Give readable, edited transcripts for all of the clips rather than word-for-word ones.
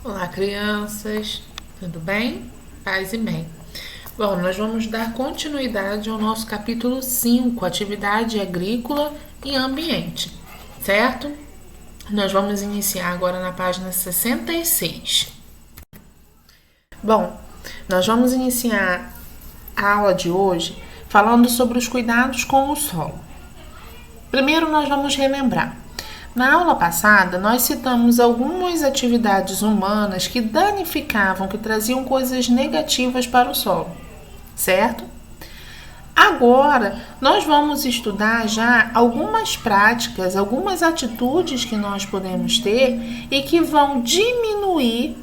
Olá, crianças, tudo bem? Paz e bem. Bom, nós vamos dar continuidade ao nosso capítulo 5, Atividade Agrícola e Ambiente, certo? Nós vamos iniciar agora na página 66. Bom, nós vamos iniciar a aula de hoje falando sobre os cuidados com o solo. Primeiro, nós vamos relembrar. Na aula passada, nós citamos algumas atividades humanas que danificavam, que traziam coisas negativas para o solo, certo? Agora, nós vamos estudar já algumas práticas, algumas atitudes que nós podemos ter e que vão diminuir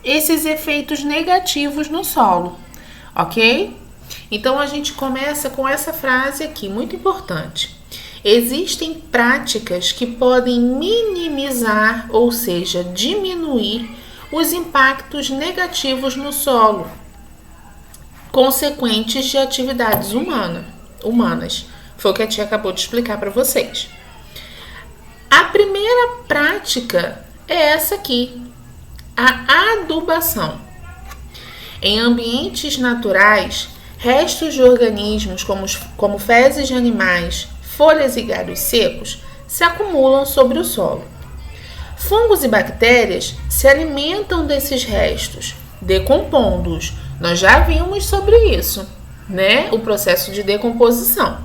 esses efeitos negativos no solo, ok? Então, a gente começa com essa frase aqui, muito importante. Existem práticas que podem minimizar, ou seja, diminuir os impactos negativos no solo, consequentes de atividades humanas. Foi o que a tia acabou de explicar para vocês. A primeira prática é essa aqui, a adubação. Em ambientes naturais, restos de organismos como fezes de animais, folhas e galhos secos se acumulam sobre o solo. Fungos e bactérias se alimentam desses restos, decompondo-os. Nós já vimos sobre isso, né? O processo de decomposição.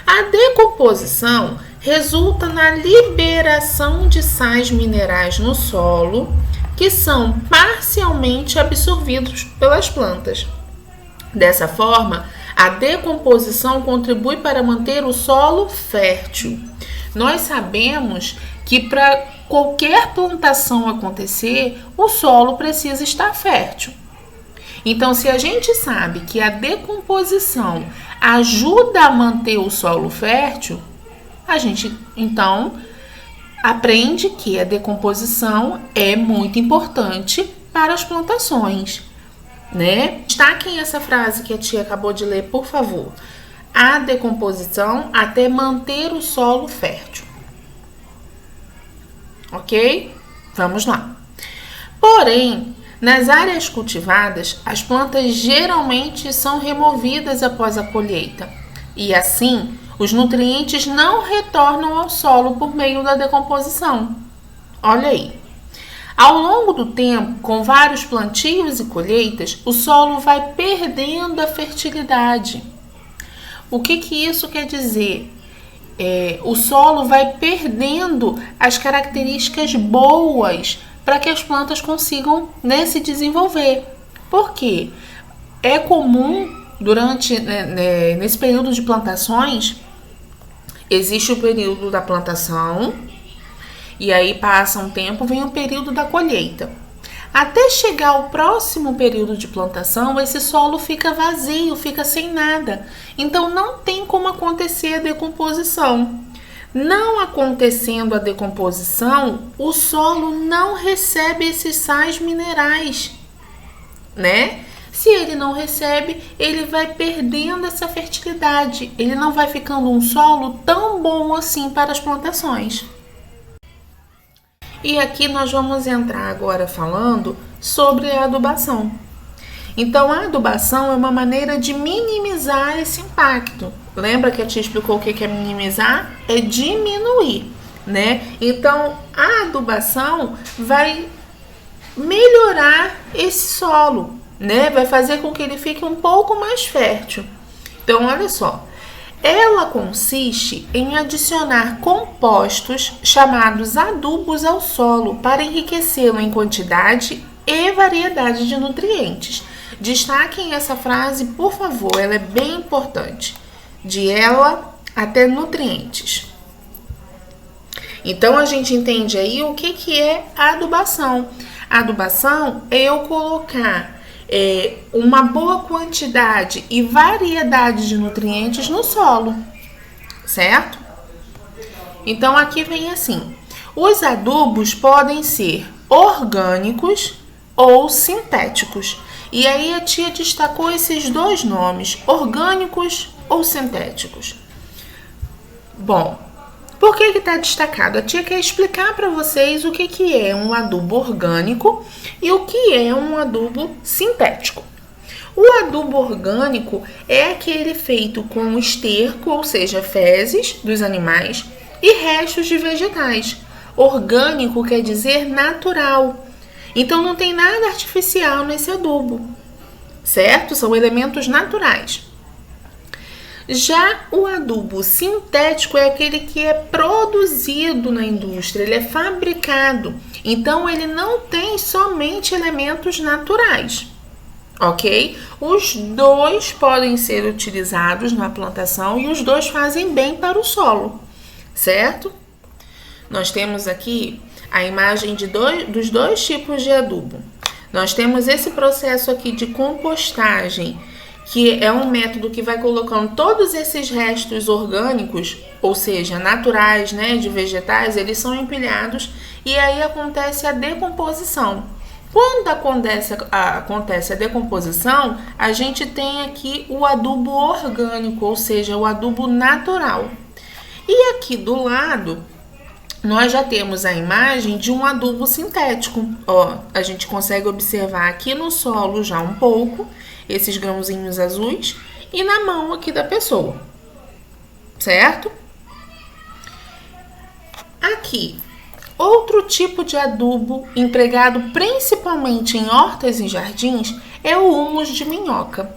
A decomposição resulta na liberação de sais minerais no solo que são parcialmente absorvidos pelas plantas. Dessa forma, a decomposição contribui para manter o solo fértil. Nós sabemos que para qualquer plantação acontecer, o solo precisa estar fértil. Então, se a gente sabe que a decomposição ajuda a manter o solo fértil, a gente então aprende que a decomposição é muito importante para as plantações, né? Destaquem essa frase que a tia acabou de ler, por favor. A decomposição até manter o solo fértil. Ok? Vamos lá. Porém, nas áreas cultivadas, as plantas geralmente são removidas após a colheita e assim os nutrientes não retornam ao solo por meio da decomposição. Olha aí. Ao longo do tempo, com vários plantios e colheitas, o solo vai perdendo a fertilidade. O que isso quer dizer? O solo vai perdendo as características boas para que as plantas consigam, né, se desenvolver. Por quê? É comum, nesse período de plantações, existe o período da plantação, e aí passa um tempo, vem o período da colheita. Até chegar ao próximo período de plantação, esse solo fica vazio, fica sem nada. Então não tem como acontecer a decomposição. Não acontecendo a decomposição, o solo não recebe esses sais minerais, né? Se ele não recebe, ele vai perdendo essa fertilidade. Ele não vai ficando um solo tão bom assim para as plantações. E aqui nós vamos entrar agora falando sobre a adubação. Então, a adubação é uma maneira de minimizar esse impacto. Lembra que a tia explicou o que é minimizar? É diminuir, né? Então, a adubação vai melhorar esse solo, né? Vai fazer com que ele fique um pouco mais fértil. Então, olha só. Ela consiste em adicionar compostos chamados adubos ao solo para enriquecê-lo em quantidade e variedade de nutrientes. Destaquem essa frase, por favor, ela é bem importante. De ela até nutrientes. Então, a gente entende aí o que é a adubação. A adubação é eu colocar uma boa quantidade e variedade de nutrientes no solo, certo? Então, aqui vem assim. Os adubos podem ser orgânicos ou sintéticos. E aí a tia destacou esses dois nomes, orgânicos ou sintéticos. Bom, Por que que tá destacado? A tia quer explicar para vocês o que que é um adubo orgânico e o que é um adubo sintético. O adubo orgânico é aquele feito com esterco, ou seja, fezes dos animais e restos de vegetais. Orgânico quer dizer natural. Então não tem nada artificial nesse adubo, certo? São elementos naturais. Já o adubo sintético é aquele que é produzido na indústria, ele é fabricado. Então ele não tem somente elementos naturais, ok? Os dois podem ser utilizados na plantação e os dois fazem bem para o solo, certo? Nós temos aqui a imagem dos dois tipos de adubo. Nós temos esse processo aqui de compostagem, que é um método que vai colocando todos esses restos orgânicos, ou seja, naturais, né, de vegetais, eles são empilhados e aí acontece a decomposição. Quando acontece a decomposição, a gente tem aqui o adubo orgânico, ou seja, o adubo natural. E aqui do lado, nós já temos a imagem de um adubo sintético. Ó, a gente consegue observar aqui no solo já um pouco esses grãozinhos azuis e na mão aqui da pessoa, certo? Aqui, outro tipo de adubo empregado principalmente em hortas e jardins é o humus de minhoca.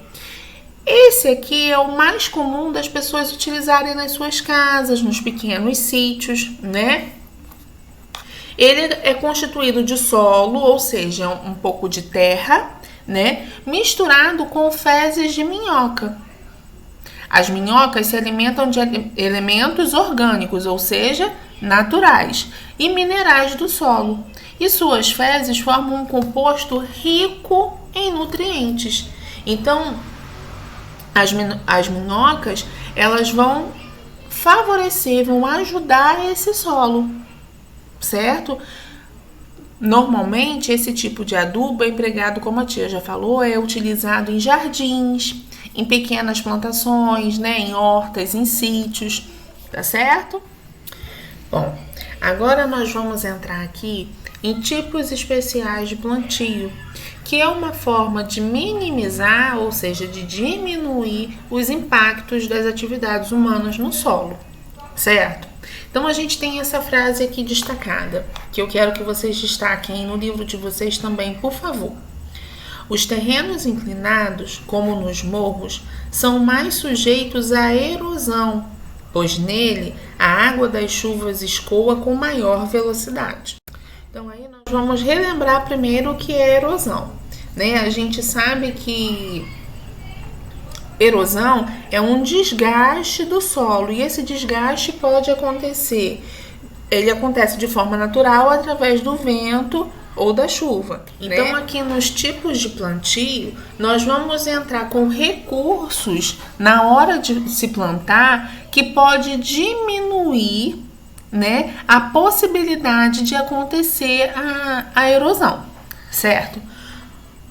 Esse aqui é o mais comum das pessoas utilizarem nas suas casas, nos pequenos sítios, né? Ele é constituído de solo, ou seja, um pouco de terra, né? Misturado com fezes de minhoca. As minhocas se alimentam de elementos orgânicos, ou seja, naturais, e minerais do solo. E suas fezes formam um composto rico em nutrientes. Então, as minhocas, elas vão favorecer, vão ajudar esse solo, certo? Normalmente, esse tipo de adubo é empregado, como a tia já falou, é utilizado em jardins, em pequenas plantações, né, em hortas, em sítios, tá certo? Bom, agora nós vamos entrar aqui em tipos especiais de plantio, que é uma forma de minimizar, ou seja, de diminuir os impactos das atividades humanas no solo, certo? Então, a gente tem essa frase aqui destacada, que eu quero que vocês destaquem no livro de vocês também, por favor. Os terrenos inclinados, como nos morros, são mais sujeitos à erosão, pois nele a água das chuvas escoa com maior velocidade. Então, aí nós vamos relembrar primeiro o que é erosão, né? A gente sabe que erosão é um desgaste do solo e esse desgaste pode acontecer, ele acontece de forma natural através do vento ou da chuva. Então, aqui nos tipos de plantio, nós vamos entrar com recursos na hora de se plantar que pode diminuir, né, a possibilidade de acontecer a erosão, certo?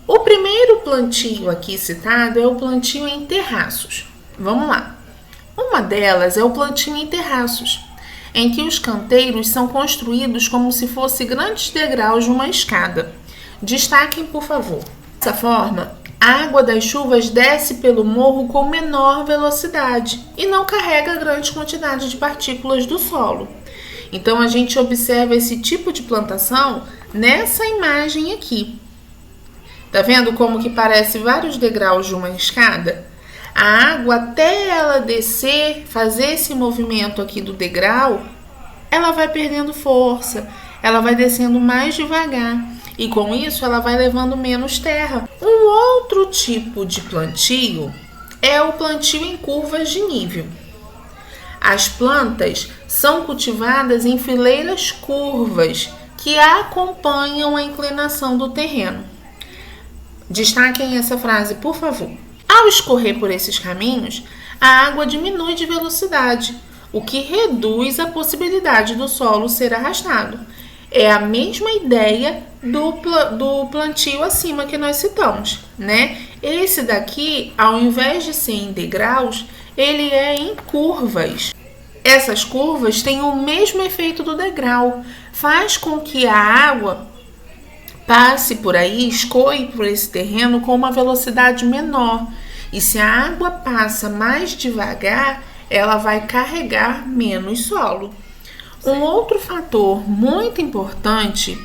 O primeiro plantio aqui citado é o plantio em terraços. Vamos lá. Uma delas é o plantio em terraços, em que os canteiros são construídos como se fossem grandes degraus de uma escada. Destaquem, por favor. Dessa forma, a água das chuvas desce pelo morro com menor velocidade e não carrega grande quantidade de partículas do solo. Então, a gente observa esse tipo de plantação nessa imagem aqui. Tá vendo como que parece vários degraus de uma escada? A água, até ela descer, fazer esse movimento aqui do degrau, ela vai perdendo força, ela vai descendo mais devagar e com isso ela vai levando menos terra. Um outro tipo de plantio é o plantio em curvas de nível. As plantas são cultivadas em fileiras curvas que acompanham a inclinação do terreno. Destaquem essa frase, por favor. Ao escorrer por esses caminhos, a água diminui de velocidade, o que reduz a possibilidade do solo ser arrastado. É a mesma ideia do plantio acima que nós citamos, né? Esse daqui, ao invés de ser em degraus, ele é em curvas. Essas curvas têm o mesmo efeito do degrau, faz com que a água passe por aí, escoe por esse terreno com uma velocidade menor. E se a água passa mais devagar, ela vai carregar menos solo. Um outro fator muito importante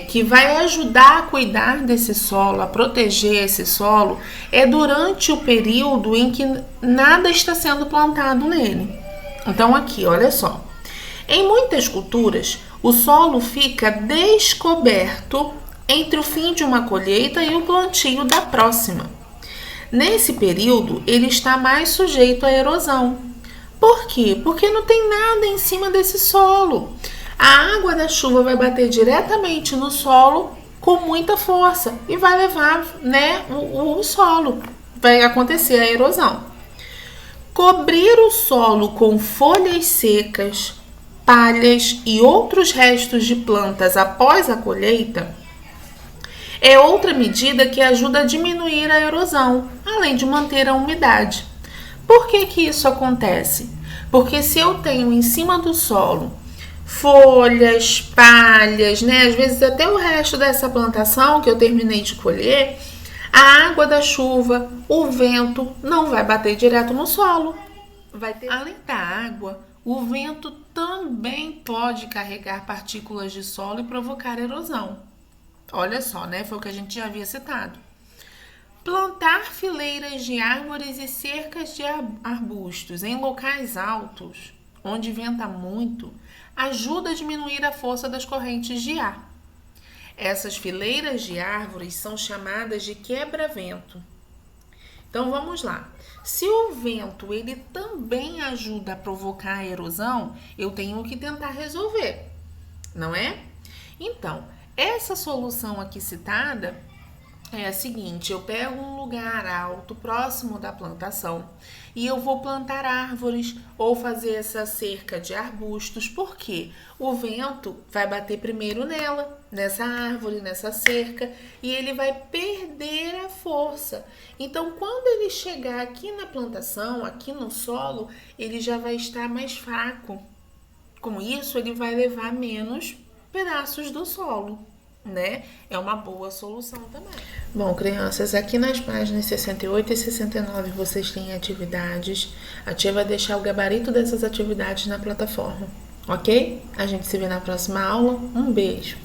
que vai ajudar a cuidar desse solo, a proteger esse solo, é durante o período em que nada está sendo plantado nele. Então aqui, olha só. Em muitas culturas, o solo fica descoberto entre o fim de uma colheita e o plantio da próxima. Nesse período, ele está mais sujeito à erosão. Por quê? Porque não tem nada em cima desse solo. A água da chuva vai bater diretamente no solo com muita força e vai levar, o solo. Vai acontecer a erosão. Cobrir o solo com folhas secas, palhas e outros restos de plantas após a colheita é outra medida que ajuda a diminuir a erosão, além de manter a umidade. Por que isso acontece? Porque se eu tenho em cima do solo folhas, palhas, às vezes até o resto dessa plantação que eu terminei de colher, a água da chuva, o vento não vai bater direto no solo. Além da água, o vento também pode carregar partículas de solo e provocar erosão. Olha só, foi o que a gente já havia citado. Plantar fileiras de árvores e cercas de arbustos em locais altos, onde venta muito, ajuda a diminuir a força das correntes de ar. Essas fileiras de árvores são chamadas de quebra-vento. Então vamos lá. Se o vento ele também ajuda a provocar a erosão, eu tenho que tentar resolver, não é? Então, essa solução aqui citada é a seguinte: eu pego um lugar alto, próximo da plantação, e eu vou plantar árvores ou fazer essa cerca de arbustos, porque o vento vai bater primeiro nessa árvore, nessa cerca, e ele vai perder a força. Então, quando ele chegar aqui na plantação, aqui no solo, ele já vai estar mais fraco. Com isso, ele vai levar menos pedaços do solo, É uma boa solução também. Bom, crianças, aqui nas páginas 68 e 69 vocês têm atividades. A tia vai deixar o gabarito dessas atividades na plataforma, ok? A gente se vê na próxima aula. Um beijo!